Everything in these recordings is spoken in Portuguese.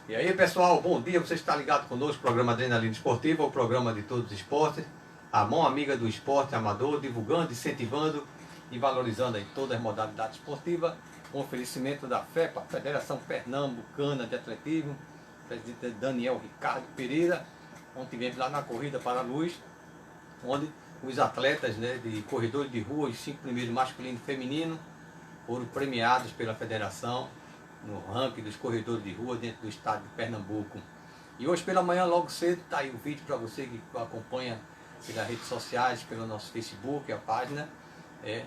E aí pessoal, bom dia, você está ligado conosco, programa Adrenalina Esportiva, o programa de todos os esportes, a mão amiga do esporte amador, divulgando, incentivando e valorizando aí todas as modalidades esportivas, com oferecimento da FEPA, Federação Pernambucana de Atletismo, presidente Daniel Ricardo Pereira, onde tivemos lá na Corrida para a Luz, onde os atletas, né, de corredores de rua, os 5 primeiros masculino e feminino, foram premiados pela federação no ranking dos corredores de rua dentro do estado de Pernambuco. E hoje pela manhã, logo cedo, está aí o vídeo para você que acompanha pelas redes sociais, pelo nosso Facebook, a página. É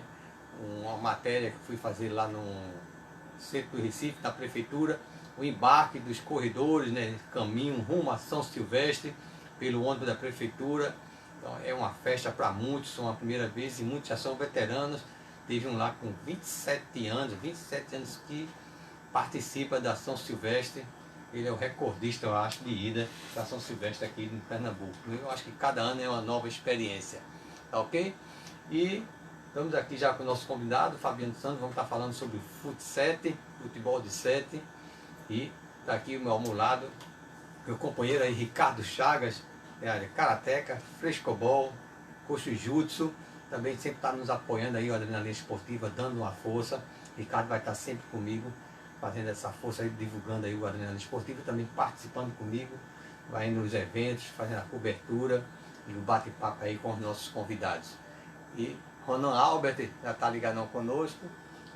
uma matéria que fui fazer lá no centro do Recife, da prefeitura, o embarque dos corredores, né, caminho rumo a São Silvestre, pelo ônibus da prefeitura. Então, é uma festa para muitos, são a primeira vez e muitos já são veteranos. Teve um lá com 27 anos que participa da São Silvestre. Ele é o recordista, eu acho, de ida da São Silvestre aqui em Pernambuco. Eu acho que cada ano é uma nova experiência, tá ok? E estamos aqui já com o nosso convidado, Fabiano Santos. Vamos estar falando sobre fut7, futebol de 7. E está aqui ao meu lado, meu companheiro aí, Ricardo Chagas, karateca, frescobol, coxo jutsu. Também sempre está nos apoiando aí, o Adrenalina Esportiva, dando uma força. Ricardo vai estar sempre comigo, fazendo essa força aí, divulgando aí o Adrenalina Esportiva, também participando comigo, vai indo nos eventos, fazendo a cobertura e o bate-papo aí com os nossos convidados. E Ronan Albert já está ligadão conosco.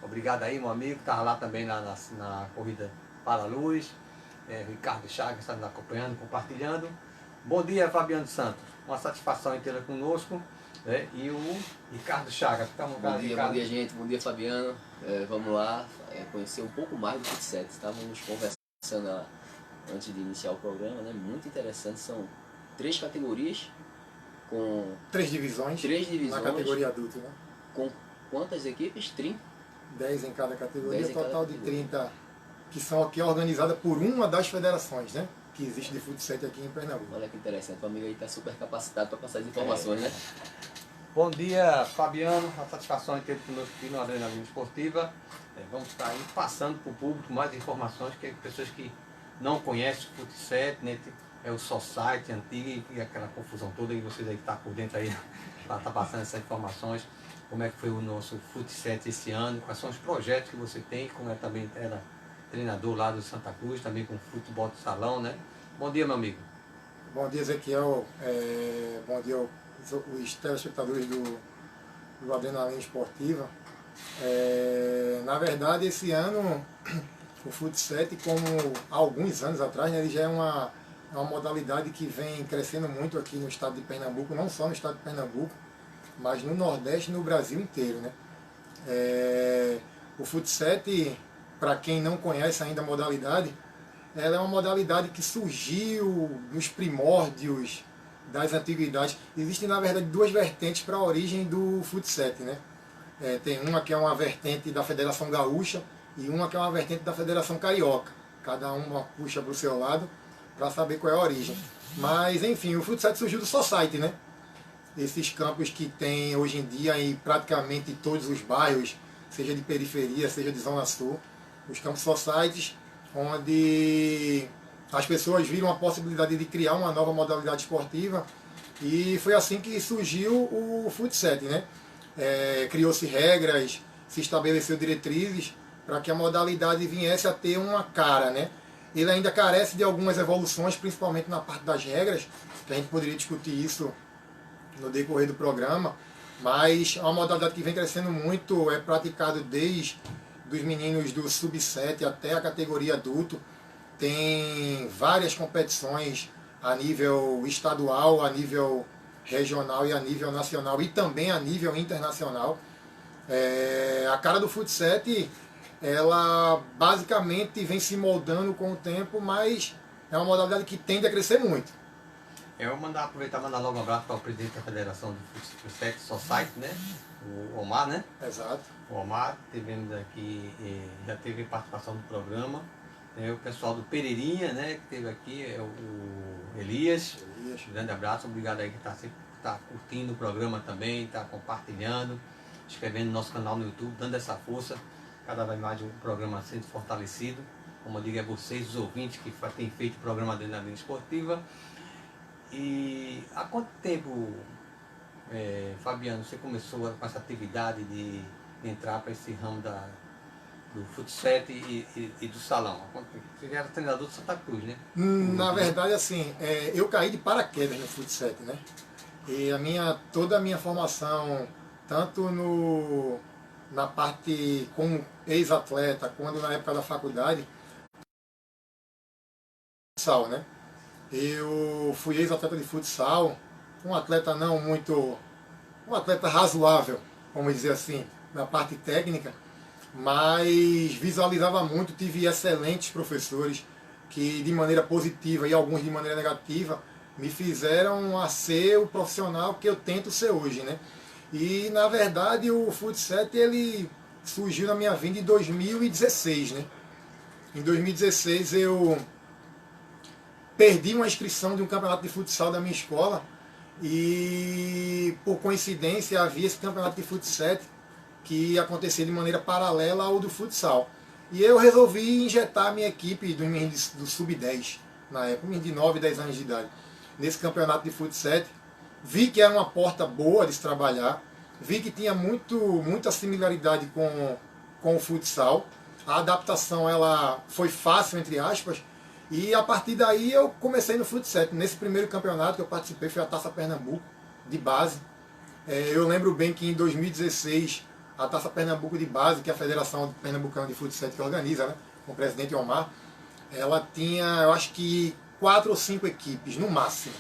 Obrigado aí, meu amigo, estava lá também na Corrida para a Luz. Ricardo Chagas está nos acompanhando, compartilhando. Bom dia, Fabiano Santos. Uma satisfação em tê-la conosco. E o Ricardo Chagas. Bom dia, gente. Bom dia, Fabiano. Vamos lá conhecer um pouco mais do fut7. Estávamos conversando antes de iniciar o programa, né? Muito interessante. São 3 categorias com 3 divisões. Na categoria adulto, né? Com quantas equipes? 30? 10 em cada categoria, total de 30, que são aqui organizadas por uma das federações, né, que existe de fut7 aqui em Pernambuco. Olha que interessante, o amigo aí está super capacitado para passar as informações, né? Bom dia, Fabiano, a satisfação em ter conosco aqui no Adrenalina Esportiva. Vamos estar aí passando para o público mais informações, que pessoas que não conhecem o fut7, né, é o society antigo e aquela confusão toda, e vocês aí que estão por dentro aí, para estar passando essas informações. Como é que foi o nosso fut7 esse ano, quais são os projetos que você tem, como é também era treinador lá do Santa Cruz, também com futebol de salão, né? Bom dia, meu amigo. Bom dia, Ezequiel. Bom dia os telespectadores do Adrenalina Esportiva. Na verdade, esse ano, o fut7, como há alguns anos atrás, né, ele já é uma modalidade que vem crescendo muito aqui no estado de Pernambuco, não só no estado de Pernambuco, mas no Nordeste e no Brasil inteiro, né? O fut7, para quem não conhece ainda a modalidade, ela é uma modalidade que surgiu nos primórdios das antiguidades. Existem, na verdade, 2 vertentes para a origem do fut7, né? Tem uma que é uma vertente da Federação Gaúcha e uma que é uma vertente da Federação Carioca. Cada uma puxa para o seu lado para saber qual é a origem. Mas, enfim, o fut7 surgiu do society, né? Esses campos que tem hoje em dia em praticamente todos os bairros, seja de periferia, seja de zona sul, os campos societies, onde as pessoas viram a possibilidade de criar uma nova modalidade esportiva, e foi assim que surgiu o fut7, né? Criou-se regras, se estabeleceu diretrizes para que a modalidade viesse a ter uma cara, né? Ele ainda carece de algumas evoluções, principalmente na parte das regras, que a gente poderia discutir isso no decorrer do programa, mas é uma modalidade que vem crescendo muito, é praticado desde dos meninos do sub-7 até a categoria adulto. Tem várias competições a nível estadual, a nível regional e a nível nacional, e também a nível internacional. A cara do fut7, ela basicamente vem se moldando com o tempo, mas é uma modalidade que tende a crescer muito. Eu vou aproveitar e mandar logo um abraço para o presidente da Federação do Fut7 Society, né? O Omar, né? Exato. O Omar, tivemos aqui, já teve participação do programa. O pessoal do Pereirinha, né? Que teve aqui, o Elias. Um grande abraço, obrigado aí que está curtindo o programa também, está compartilhando, inscrevendo no nosso canal no YouTube, dando essa força, cada vez mais o programa sendo fortalecido. como eu digo, é vocês, os ouvintes, que têm feito o programa Adrenalina Esportiva. E há quanto tempo, Fabiano, você começou com essa atividade de entrar para esse ramo do futsal e do salão? Você já era treinador do Santa Cruz, né? Na verdade, assim, eu caí de paraquedas no futsal, né? E toda a minha formação, tanto na parte como ex-atleta, quando na época da faculdade, futsal, né? Eu fui ex-atleta de futsal, um atleta não muito, um atleta razoável, vamos dizer assim, na parte técnica, mas visualizava muito, tive excelentes professores que de maneira positiva e alguns de maneira negativa me fizeram a ser o profissional que eu tento ser hoje, né? E na verdade o futsal ele surgiu na minha vida em 2016, né? Em 2016 eu perdi uma inscrição de um campeonato de futsal da minha escola e por coincidência havia esse campeonato de futsal que acontecia de maneira paralela ao do futsal. E eu resolvi injetar a minha equipe do Sub-10, na época, de 9, 10 anos de idade, nesse campeonato de futsal. Vi que era uma porta boa de se trabalhar, vi que tinha muita similaridade com o futsal. A adaptação ela foi fácil, entre aspas, e a partir daí eu comecei no futsal. Nesse primeiro campeonato que eu participei foi a Taça Pernambuco, de base. Eu lembro bem que em 2016 a Taça Pernambuco de base, que é a Federação Pernambucana de Futsal que organiza, né, com o presidente Omar, ela tinha, eu acho que 4 ou 5 equipes, no máximo.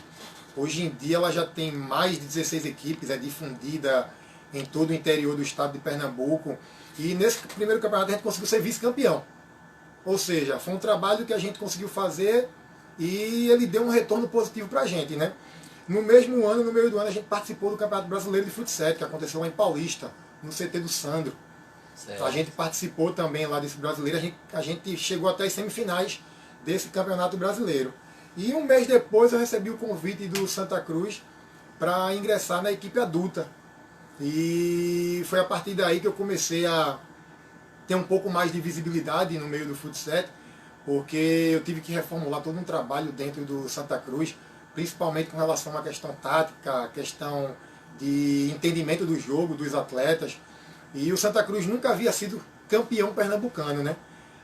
Hoje em dia ela já tem mais de 16 equipes, é difundida em todo o interior do estado de Pernambuco. E nesse primeiro campeonato a gente conseguiu ser vice-campeão. Ou seja, foi um trabalho que a gente conseguiu fazer e ele deu um retorno positivo para a gente, né? No mesmo ano, no meio do ano, a gente participou do Campeonato Brasileiro de Futsal, que aconteceu lá em Paulista, no CT do Sandro. Certo. A gente participou também lá desse brasileiro, a gente chegou até as semifinais desse Campeonato Brasileiro. E um mês depois eu recebi o convite do Santa Cruz para ingressar na equipe adulta. E foi a partir daí que eu comecei a ter um pouco mais de visibilidade no meio do futsal, porque eu tive que reformular todo um trabalho dentro do Santa Cruz, principalmente com relação à questão tática, à questão de entendimento do jogo, dos atletas. E o Santa Cruz nunca havia sido campeão pernambucano, né?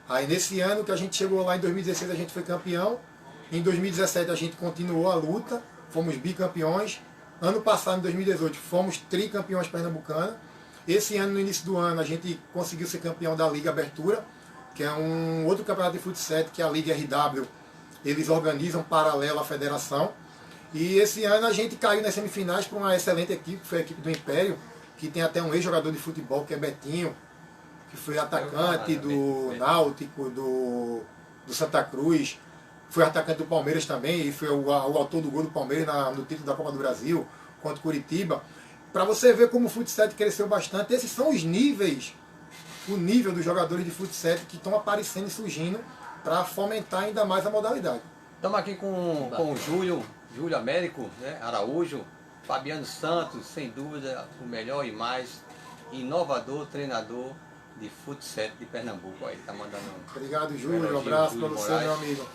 Aí nesse ano que a gente chegou lá, em 2016 a gente foi campeão, em 2017 a gente continuou a luta, fomos bicampeões. Ano passado, em 2018, fomos tricampeões pernambucanos. Esse ano, no início do ano, a gente conseguiu ser campeão da Liga Abertura, que é um outro campeonato de futsal que é a Liga RW. Eles organizam paralelo à federação. E esse ano a gente caiu nas semifinais para uma excelente equipe, que foi a equipe do Império, que tem até um ex-jogador de futebol, que é Betinho, que foi atacante do Náutico, do Santa Cruz, foi atacante do Palmeiras também, e foi o autor do gol do Palmeiras no título da Copa do Brasil, contra o Curitiba. Para você ver como o futsal cresceu bastante, esses são os níveis, o nível dos jogadores de futsal que estão aparecendo e surgindo para fomentar ainda mais a modalidade. Estamos aqui com o Júlio Américo, né, Araújo, Fabiano Santos, sem dúvida o melhor e mais inovador treinador de futsal de Pernambuco. Aí, tá mandando Obrigado, Júlio. Um abraço para você, meu amigo.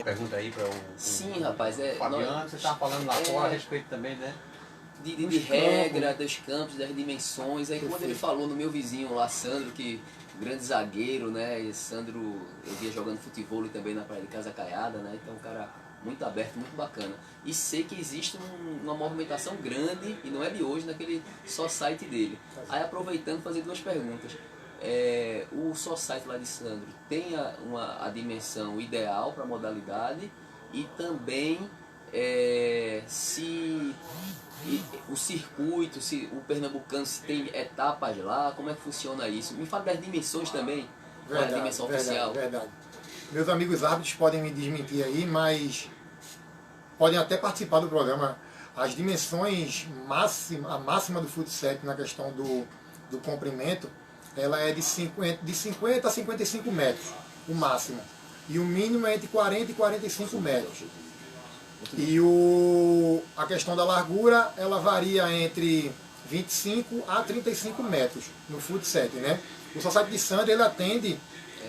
Pergunta aí para o Sim, rapaz. Fabiano, você estava falando lá fora a respeito também, né? De regra, dos campos, das dimensões. Aí quando ele falou no meu vizinho lá, Sandro, que grande zagueiro, né? E Sandro, eu via jogando futebol também na praia de Casa Caiada, né? Então um cara muito aberto, muito bacana. E sei que existe uma movimentação grande, e não é de hoje, naquele só site dele. Aí aproveitando, fazer duas perguntas. O só site lá de Sandro tem a dimensão ideal para a modalidade e também se o circuito, se o pernambucano se tem etapas lá, como é que funciona isso? Me fala das dimensões também, qual é a dimensão oficial. Verdade. Meus amigos árbitros podem me desmentir aí, mas podem até participar do programa. As dimensões a máxima do futsal na questão do comprimento, ela é de 50 a 55 metros, o máximo. E o mínimo é entre 40 e 45 metros. E a questão da largura, ela varia entre 25 a 35 metros no futsal, né? O Society de Sandra, ele atende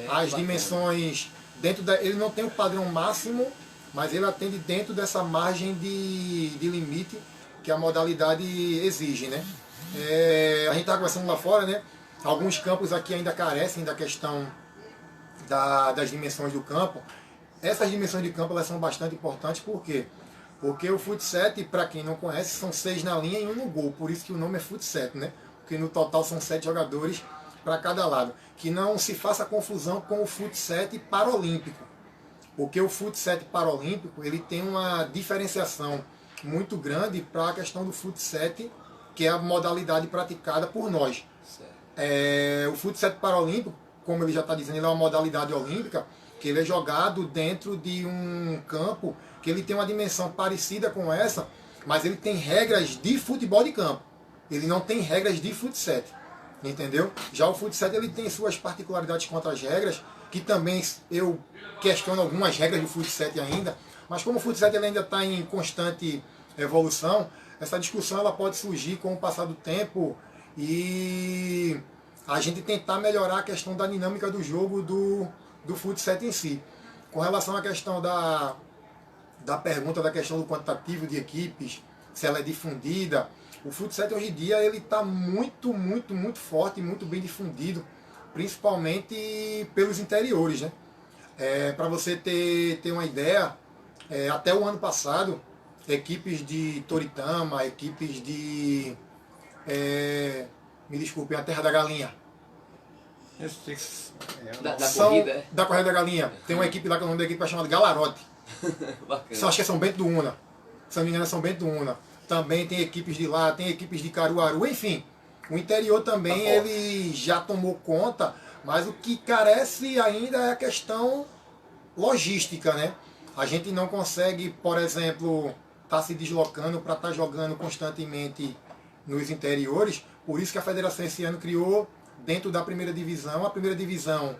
as dimensões dentro da... Ele não tem o padrão máximo, mas ele atende dentro dessa margem de limite que a modalidade exige, né? A gente está conversando lá fora, né? Alguns campos aqui ainda carecem da questão das dimensões do campo. Essas dimensões de campo elas são bastante importantes, por quê? Porque o futsal, para quem não conhece, são 6 na linha e 1 no gol, por isso que o nome é futsal, né? Porque no total são 7 jogadores para cada lado. Que não se faça confusão com o futsal paralímpico, porque o futsal paralímpico ele tem uma diferenciação muito grande para a questão do futsal, que é a modalidade praticada por nós. O futsal paralímpico, como ele já está dizendo, ele é uma modalidade olímpica, que ele é jogado dentro de um campo que ele tem uma dimensão parecida com essa, mas ele tem regras de futebol de campo. Ele não tem regras de futsal, entendeu? Já o futsal ele tem suas particularidades quanto às regras, que também eu questiono algumas regras do futsal ainda, mas como o futsal ele ainda está em constante evolução, essa discussão ela pode surgir com o passar do tempo e a gente tentar melhorar a questão da dinâmica do jogo do futsal em si. Com relação à questão da pergunta da questão do quantitativo de equipes, se ela é difundida, o futsal hoje em dia ele está muito forte e muito bem difundido, principalmente pelos interiores, né? Para você ter uma ideia, até o ano passado, equipes de Toritama, equipes de... me desculpem, a Terra da Galinha. Da corrida, da Corrida da Galinha. Tem uma equipe lá, que o nome da equipe é chamada Galarote. Bacana. Acho que é São Bento do Una. Se não me engano é São Bento do Una. Também tem equipes de lá, tem equipes de Caruaru, enfim. O interior também ele já tomou conta, mas o que carece ainda é a questão logística, né? A gente não consegue, por exemplo, estar se deslocando para estar jogando constantemente nos interiores. Por isso que a federação esse ano criou, dentro da primeira divisão, a primeira divisão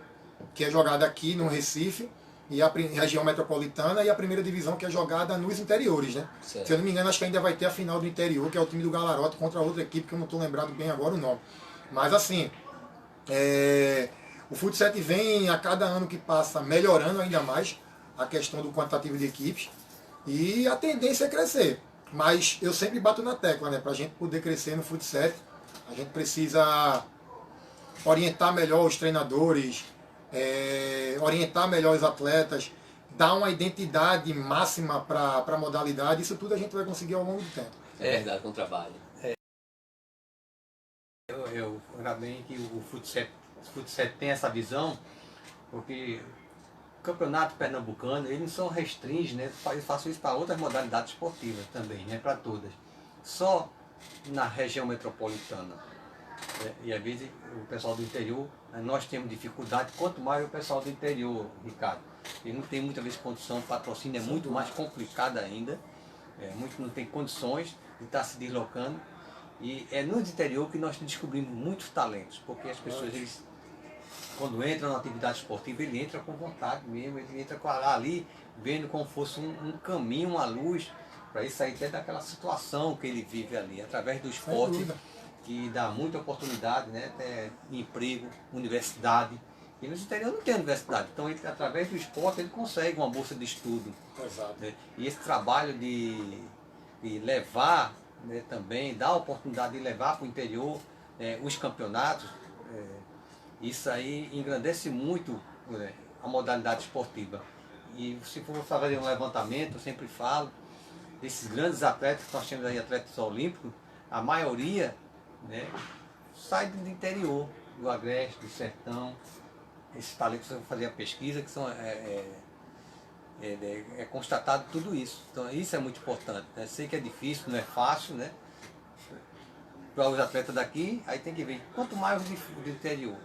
que é jogada aqui no Recife, e a região metropolitana, e a primeira divisão que é jogada nos interiores, né? Certo. Se eu não me engano, acho que ainda vai ter a final do interior, que é o time do Galarote contra outra equipe, que eu não estou lembrado bem agora o nome. Mas assim, o futsal vem a cada ano que passa melhorando ainda mais a questão do quantitativo de equipes, e a tendência é crescer. Mas eu sempre bato na tecla, né? Para a gente poder crescer no futsal, a gente precisa orientar melhor os treinadores, orientar melhor os atletas, dar uma identidade máxima para a modalidade. Isso tudo a gente vai conseguir ao longo do tempo. É verdade, com o trabalho. Ainda bem que o futsal tem essa visão, porque o campeonato pernambucano, ele não só restringe, né? Eu faço isso para outras modalidades esportivas também, né? Para todas. Só na região metropolitana. E às vezes o pessoal do interior, nós temos dificuldade, quanto mais o pessoal do interior, Ricardo. Ele não tem muitas vezes condição, o patrocínio é muito mais complicado ainda, muito não tem condições de estar se deslocando. E é no interior que nós descobrimos muitos talentos, porque as pessoas, eles, quando entram na atividade esportiva, ele entra com vontade mesmo, ele entra ali, vendo como fosse um caminho, uma luz, para ele sair até daquela situação que ele vive ali, através do esporte, que dá muita oportunidade, né? Até emprego, universidade. E no interior não tem universidade, então ele, através do esporte ele consegue uma bolsa de estudo. Exato. Né? E esse trabalho de levar, né, também, dar a oportunidade de levar para o interior os campeonatos, isso aí engrandece muito a modalidade esportiva. E se for fazer um levantamento, eu sempre falo, desses grandes atletas que nós temos aí, atletas olímpicos, a maioria, né, sai do interior, do Agreste, do Sertão. Esses talentos, eu fazia a pesquisa, que são, constatado tudo isso. Então isso é muito importante, né? Sei que é difícil, não é fácil, né? Para os atletas daqui, aí tem que ver quanto mais do interior,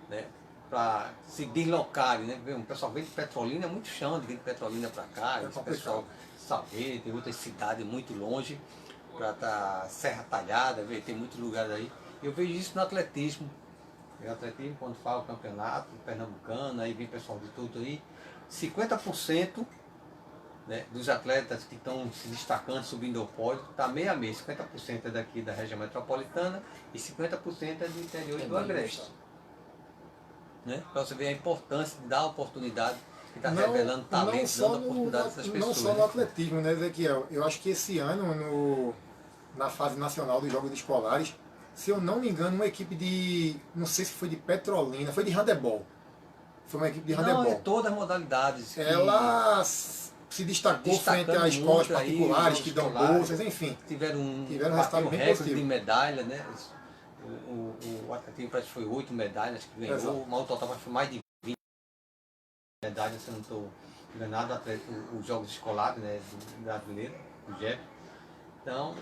né? Para se deslocarem, né? O pessoal vem de Petrolina, é muito chão de vir de Petrolina para cá, esse pessoal Salgueiro, tem outras cidades muito longe, para estar Serra Talhada, tem muitos lugares aí. Eu vejo isso no atletismo. O atletismo, quando fala o campeonato pernambucano, aí vem pessoal de tudo aí, 50% né, dos atletas que estão se destacando, subindo ao pódio, está meio a meio. 50% é daqui da região metropolitana e 50% é do interior e do Agreste. Né? Para você ver a importância de dar oportunidade, que está revelando talentos, dando oportunidade a essas pessoas. Não só no atletismo, né, Ezequiel? Eu acho que esse ano, na fase nacional dos Jogos Escolares, se eu não me engano, uma equipe de, não sei se foi de Petrolina, foi de handebol. Foi uma equipe de handebol. Não, é todas as modalidades. Ela se destacou frente a escolas particulares que dão bolsas, enfim. Tiveram um resultado bem recorde positivo de medalha, né? O atletismo parece que foi 8 medalhas que ganhou, Exato. o mal total foi mais de 20 medalhas, se eu não estou enganado, os Jogos Escolares, né, do brasileiro, do JEP. Então,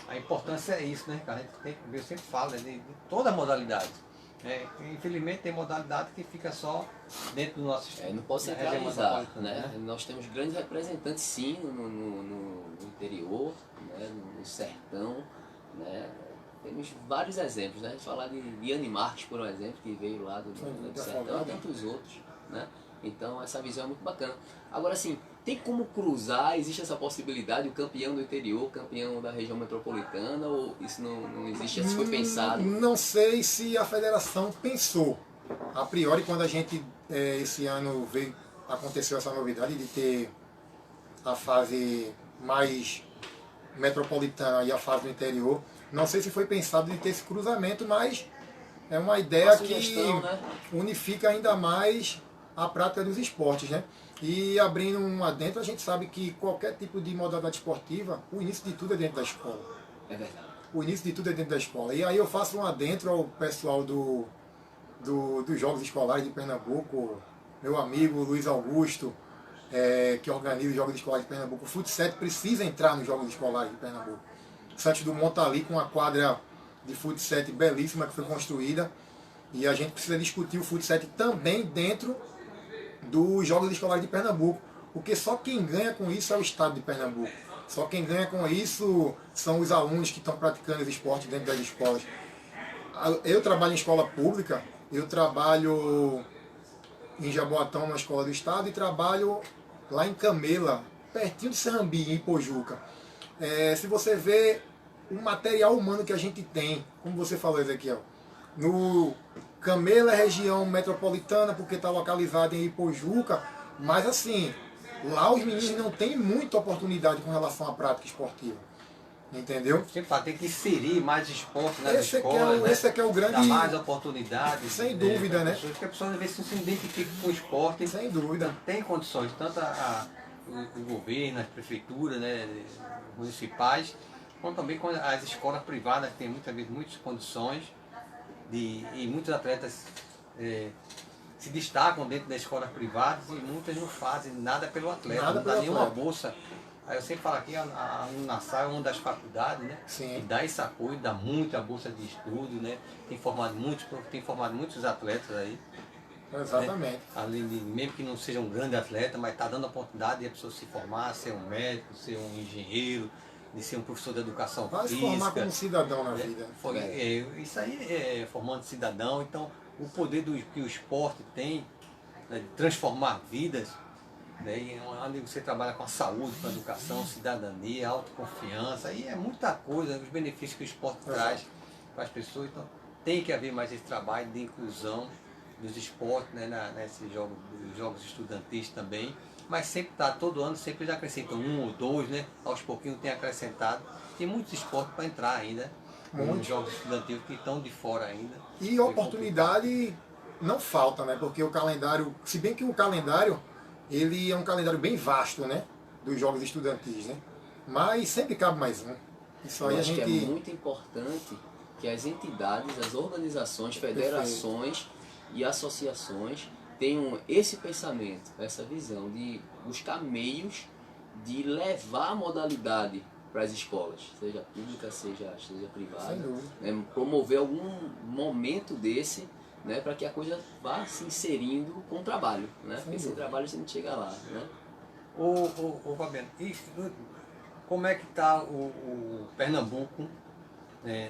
a importância é isso, né, cara? A gente tem, eu sempre falo, né, de toda a modalidade. Infelizmente tem modalidade que fica só dentro do nosso Não posso centralizar, né? Nós temos grandes representantes sim no interior, né? No sertão, né? Temos vários exemplos, né? A gente falar de Iane Marques, por um exemplo, que veio lá do sertão, e tantos outros, né? Então essa visão é muito bacana. Agora assim, tem como cruzar, existe essa possibilidade, o campeão do interior, campeão da região metropolitana, ou isso não existe, isso foi pensado? Não sei se a federação pensou. A priori, quando a gente, esse ano, aconteceu essa novidade de ter a fase mais metropolitana e a fase do interior, não sei se foi pensado de ter esse cruzamento, mas é uma ideia sugestão, que né? unifica ainda mais a prática dos esportes, né? E abrindo um adentro, a gente sabe que qualquer tipo de modalidade esportiva, o início de tudo é dentro da escola. É verdade. O início de tudo é dentro da escola. E aí eu faço um adentro ao pessoal dos Jogos Escolares de Pernambuco, meu amigo Luiz Augusto, que organiza os Jogos Escolares de Pernambuco. O Fut7 precisa entrar nos Jogos Escolares de Pernambuco. Santos Dumont está ali com uma quadra de Fut7 belíssima que foi construída. E a gente precisa discutir o Fut7 também dentro dos Jogos Escolares de Pernambuco, porque só quem ganha com isso é o Estado de Pernambuco. Só quem ganha com isso são os alunos que estão praticando os esportes dentro das escolas. Eu trabalho em escola pública, eu trabalho em Jaboatão, na escola do Estado, e trabalho lá em Camela, pertinho de Serrambi, em Pojuca. Se você vê o material humano que a gente tem, como você falou, Ezequiel, no Camela é região metropolitana, porque está localizada em Ipojuca, mas assim, lá os meninos não têm muita oportunidade com relação à prática esportiva. Entendeu? Tem que inserir mais esporte nas escolas, esse é o grande... Dar mais oportunidades. Sem dúvida, né? Porque a pessoa às vezes se identifica com o esporte. Sem dúvida. Não tem condições, tanto o governo, as prefeituras, né, municipais, como também com as escolas privadas, que têm muitas vezes muitas condições, e muitos atletas se destacam dentro das escolas privadas e muitas não fazem nada pelo atleta, não dá nenhuma bolsa. Aí eu sempre falo aqui, a Unassal é uma das faculdades, né? Sim. Que dá esse apoio, dá muita bolsa de estudo, né? Tem formado muitos atletas aí. Exatamente. Né? Além de, mesmo que não seja um grande atleta, mas está dando a oportunidade de a pessoa se formar, ser um médico, ser um engenheiro, de ser um professor de educação física. Vai se formar como cidadão na vida. Isso aí é formando cidadão. Então, o poder que o esporte tem, né, de transformar vidas, né, onde você trabalha com a saúde, com a educação, cidadania, autoconfiança, aí é muita coisa, os benefícios que o esporte traz para as pessoas. Então, tem que haver mais esse trabalho de inclusão dos esportes, né, nesses jogos estudantis também. Mas sempre está, todo ano, sempre já acrescentam um ou dois, né? Aos pouquinhos tem acrescentado. Tem muitos esportes para entrar ainda, nos jogos estudantis que estão de fora ainda. E oportunidade não falta, né? Porque o calendário, se bem que o calendário, ele é um calendário bem vasto, né? Dos jogos estudantis, né? Mas sempre cabe mais um. Isso aí Eu acho que é muito importante que as entidades, as organizações, federações e associações tenham esse pensamento, essa visão de buscar meios de levar a modalidade para as escolas, seja pública, seja privada, né? Promover algum momento desse, né, para que a coisa vá se inserindo com o trabalho, né? Porque sem trabalho você não chega lá, né? Ô Fabiano, como é que está o Pernambuco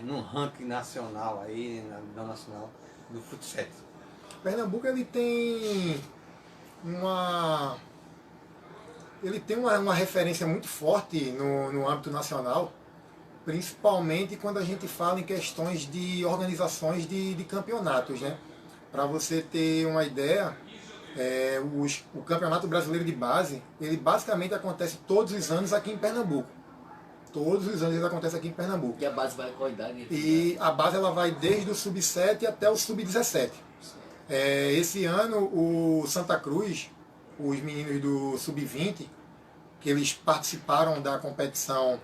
no ranking nacional aí, na nacional do Fut7? Pernambuco ele tem ele tem uma referência muito forte no âmbito nacional, principalmente quando a gente fala em questões de organizações de campeonatos, né? Para você ter uma ideia, o Campeonato Brasileiro de Base, ele basicamente acontece todos os anos aqui em Pernambuco. Todos os anos ele acontece aqui em Pernambuco. E a base vai com a idade? E a base ela vai desde o sub-7 até o sub-17. Esse ano o Santa Cruz, os meninos do sub-20, que eles participaram da competição,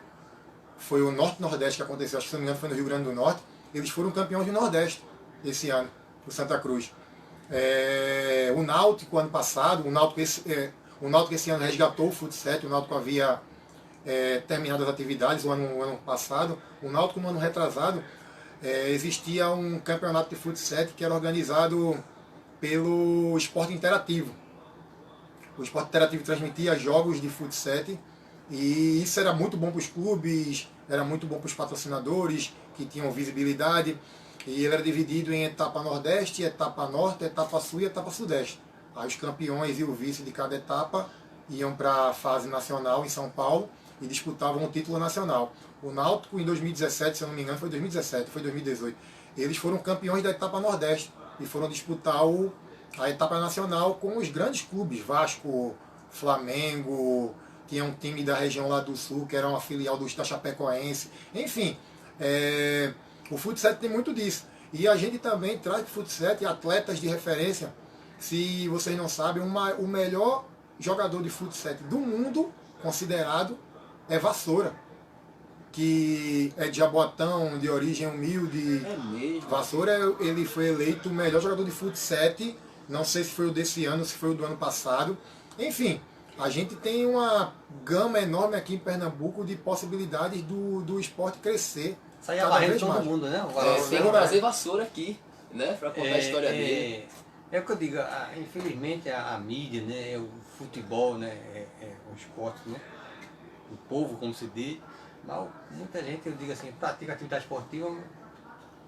foi o Norte-Nordeste que aconteceu, acho que se não me engano foi no Rio Grande do Norte, eles foram campeões do Nordeste esse ano, o Santa Cruz. O Náutico ano passado, o Náutico esse ano resgatou o Fut7, o Náutico havia terminado as atividades o ano passado. O Náutico no ano retrasado existia um campeonato de Fut7 que era organizado pelo Esporte Interativo. O Esporte Interativo transmitia jogos de Fut7 e isso era muito bom para os clubes, era muito bom para os patrocinadores que tinham visibilidade. E ele era dividido em etapa Nordeste, etapa Norte, etapa Sul e etapa Sudeste. Aí os campeões e o vice de cada etapa iam para a fase nacional em São Paulo e disputavam o título nacional. O Náutico em 2017, se eu não me engano, foi 2017, foi 2018. Eles foram campeões da etapa Nordeste e foram disputar a etapa nacional com os grandes clubes, Vasco, Flamengo, tinha um time da região lá do Sul, que era uma filial da Chapecoense. Enfim, o Fut7 tem muito disso. E a gente também traz para o Fut7 atletas de referência. Se vocês não sabem, o melhor jogador de Fut7 do mundo, considerado, é Vassoura, que é de Jaboatão, de origem humilde. É mesmo? Vassoura, ele foi eleito o melhor jogador de Fut7, não sei se foi o desse ano, se foi o do ano passado. Enfim, a gente tem uma gama enorme aqui em Pernambuco de possibilidades do esporte crescer. Sair abarrendo todo mundo, né? Tem que trazer Vassoura aqui, né? Para contar a história dele. É o que eu digo, infelizmente a mídia, né, o futebol, né, o esporte, né, o povo, como se diz, mas muita gente, eu digo assim, pratica atividade esportiva,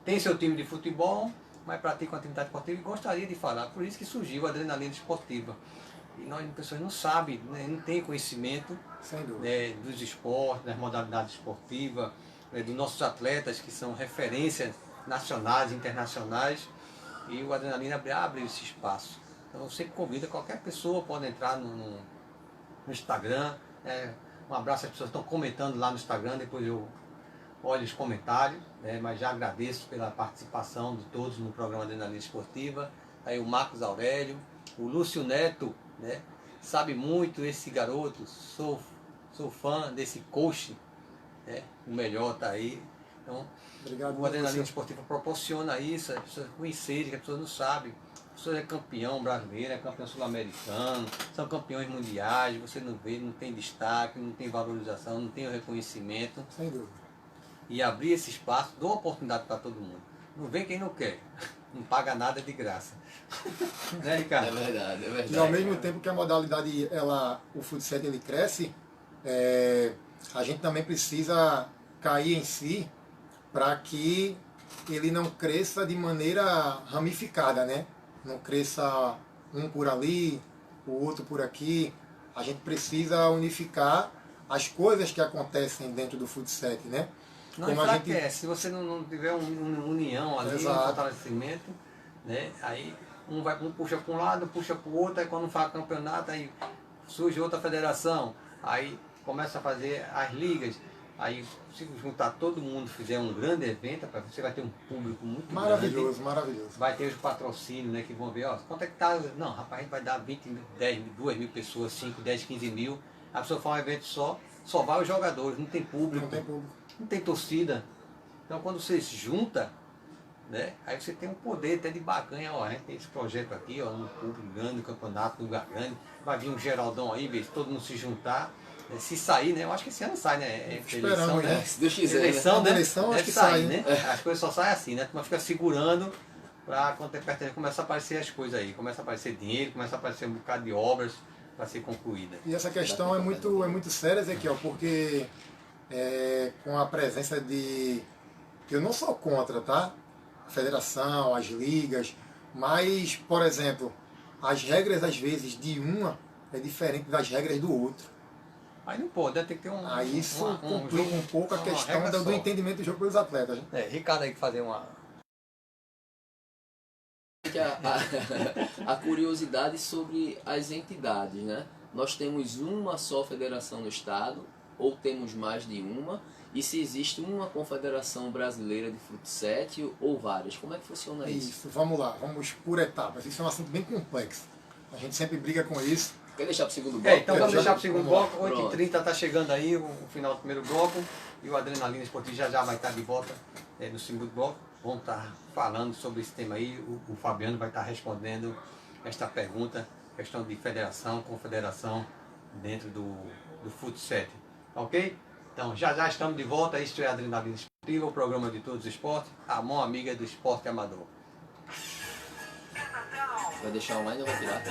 tem seu time de futebol, mas pratica uma atividade esportiva e gostaria de falar. Por isso que surgiu a adrenalina esportiva. E nós, as pessoas não sabem, né, não têm conhecimento dos esportes, das modalidades esportivas, dos nossos atletas que são referências nacionais e internacionais. E o Adrenalina abre esse espaço. Então eu sempre convido, qualquer pessoa pode entrar no Instagram. Um abraço às pessoas que estão comentando lá no Instagram, depois eu olho os comentários, mas já agradeço pela participação de todos no programa Adrenalina Esportiva. Aí o Marcos Aurélio, o Lúcio Neto, né, sabe muito esse garoto, sou fã desse coach, né, o melhor está aí. Então, obrigado, o Adrenalina Esportiva proporciona isso, as pessoas conhecerem, que as pessoas não sabem. As pessoas é campeão brasileiro, é campeão sul-americano, são campeões mundiais, você não vê, não tem destaque, não tem valorização, não tem o reconhecimento. Sem dúvida. E abrir esse espaço, dá uma oportunidade para todo mundo. Não vem quem não quer, não paga nada de graça. Né, Ricardo? É verdade, é verdade. E ao mesmo tempo que a modalidade, o Fut7 ele cresce, a gente também precisa cair em si para que ele não cresça de maneira ramificada, né? Não cresça um por ali, o outro por aqui. A gente precisa unificar as coisas que acontecem dentro do Fut7, né? Não enfraquece, se você não tiver uma união ali, um fortalecimento, né? Aí um puxa para um lado, puxa para o outro, aí quando faz campeonato, aí surge outra federação, aí começa a fazer as ligas. Aí, se juntar todo mundo, fizer um grande evento, você vai ter um público muito maravilhoso, grande. Maravilhoso. Vai ter os patrocínios, né, que vão ver, ó, quanto é que tá? Não, rapaz, a gente vai dar 2 mil pessoas, 5, 10, 15 mil. A pessoa faz um evento só vai os jogadores, não tem público. Não tem público. Não tem torcida. Então, quando você se junta, né, aí você tem um poder até de barganha, ó, a gente tem esse projeto aqui, ó, um público grande, um campeonato, um lugar grande, vai vir um Geraldão aí, ver se todo mundo se juntar. Se sair, né? Eu acho que esse ano sai, né? Eleição, né? Se Deus quiser. Eleição, né? Eleição, deve acho que sair, sai, né? As coisas só saem assim, né? Mas fica segurando para quando é perto, começa a aparecer as coisas aí. Começa a aparecer dinheiro, começa a aparecer um bocado de obras para ser concluída. E essa questão é muito séria, Ezequiel, porque com a presença de... Eu não sou contra, tá? A federação, as ligas, mas, por exemplo, as regras às vezes de uma é diferente das regras do outro. Aí não pode, né? Tem que ter um. Aí isso um complica jogo, um pouco a uma questão regra do só. entendimento do jogo pelos atletas. Né? Ricardo aí que fazer uma. A curiosidade sobre as entidades, né? Nós temos uma só federação no estado, ou temos mais de uma, e se existe uma confederação brasileira de futsal ou várias, como é que funciona isso? Isso, vamos lá, vamos por etapas. Isso é um assunto bem complexo. A gente sempre briga com isso. Quer deixar para o segundo bloco? Então vamos já- deixar para o segundo vamos lá. bloco, 8h30 está chegando aí o final do primeiro bloco e o Adrenalina Esportiva já vai estar de volta no segundo bloco. Vamos estar falando sobre esse tema aí, o Fabiano vai estar respondendo esta pergunta, questão de federação, confederação dentro do futsal, ok? Então já estamos de volta, isto é Adrenalina Esportiva, o programa de todos os esportes, a mão amiga do esporte amador. Vai deixar online ou vai tirar?